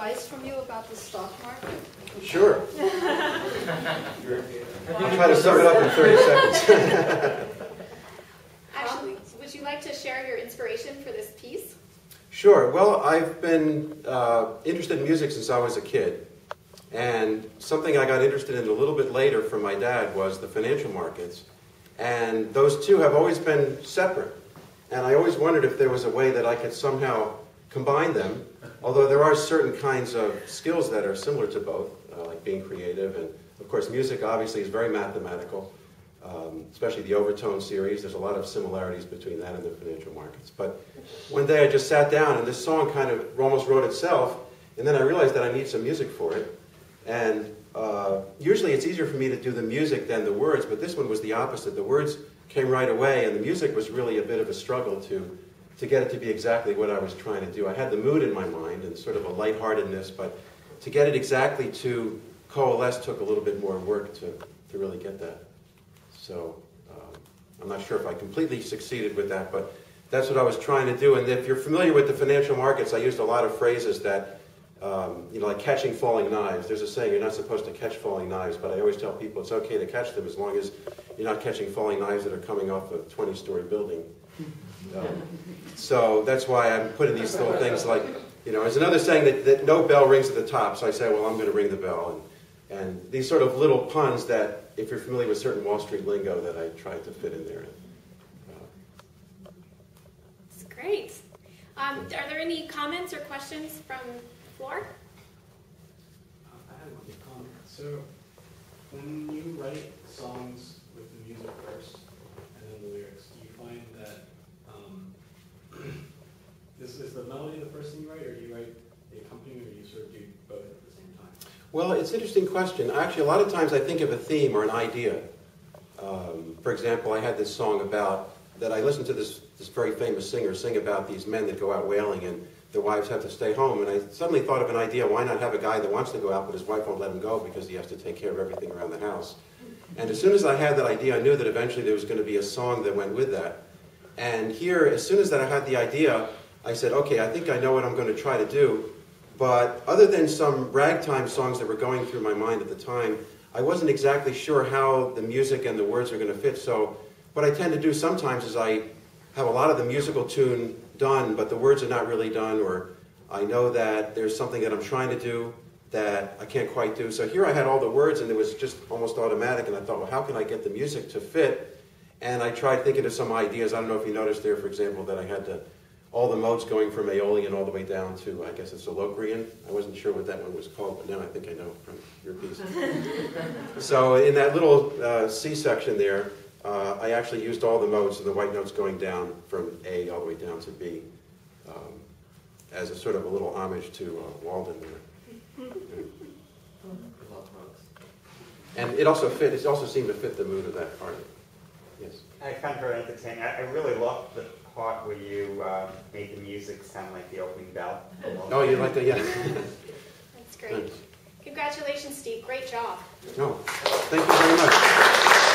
advice from you about the stock market? Sure. I'll try to sum it up in 30 seconds. Actually, would you like to share your inspiration for this piece? Sure. Well, I've been interested in music since I was a kid. And something I got interested in a little bit later from my dad was the financial markets. And those two have always been separate. And I always wondered if there was a way that I could somehow combine them, although there are certain kinds of skills that are similar to both, like being creative. And of course, music obviously is very mathematical, especially the Overtone series. There's a lot of similarities between that and the financial markets. But one day I just sat down and this song kind of almost wrote itself, and then I realized that I need some music for it. And usually it's easier for me to do the music than the words, but this one was the opposite. The words came right away, and the music was really a bit of a struggle to get it to be exactly what I was trying to do. I had the mood in my mind and sort of a lightheartedness, but to get it exactly to coalesce took a little bit more work to really get that. So I'm not sure if I completely succeeded with that, but that's what I was trying to do. And if you're familiar with the financial markets, I used a lot of phrases that, like catching falling knives. There's a saying, you're not supposed to catch falling knives, but I always tell people it's okay to catch them as long as you're not catching falling knives that are coming off a 20-story building. So that's why I'm putting these little things like, there's another saying that no bell rings at the top, so I say, well, I'm going to ring the bell. And these sort of little puns that, if you're familiar with certain Wall Street lingo, that I tried to fit in there. That's great. Are there any comments or questions from the floor? I have one comment. So, when you write songs with the music first and then the lyrics, do you find that this is the melody the first thing you write, or do you write the accompaniment, or do you sort of do both at the same time? Well, it's an interesting question. Actually, a lot of times I think of a theme or an idea. For example, I had this song that I listened to this very famous singer sing about these men that go out whaling and their wives have to stay home. And I suddenly thought of an idea, why not have a guy that wants to go out but his wife won't let him go because he has to take care of everything around the house. And as soon as I had that idea, I knew that eventually there was going to be a song that went with that. And here, as soon as that I had the idea, I said, okay, I think I know what I'm going to try to do. But other than some ragtime songs that were going through my mind at the time, I wasn't exactly sure how the music and the words were going to fit. So what I tend to do sometimes is I have a lot of the musical tune done, but the words are not really done, or I know that there's something that I'm trying to do that I can't quite do. So here I had all the words, and it was just almost automatic, and I thought, well, how can I get the music to fit? And I tried thinking of some ideas. I don't know if you noticed there, for example, that I had all the modes going from Aeolian all the way down to, I guess it's a Locrian. I wasn't sure what that one was called, but now I think I know from your piece. So in that little C section there, I actually used all the modes, so the white notes going down from A all the way down to B, as a sort of a little homage to Walden there. And it also seemed to fit the mood of that part. Yes. I found it very entertaining. I really loved the part where you made the music sound like the opening bell. Oh, you like that? Yeah. That's great. Thanks. Congratulations, Steve. Great job. No, thank you very much.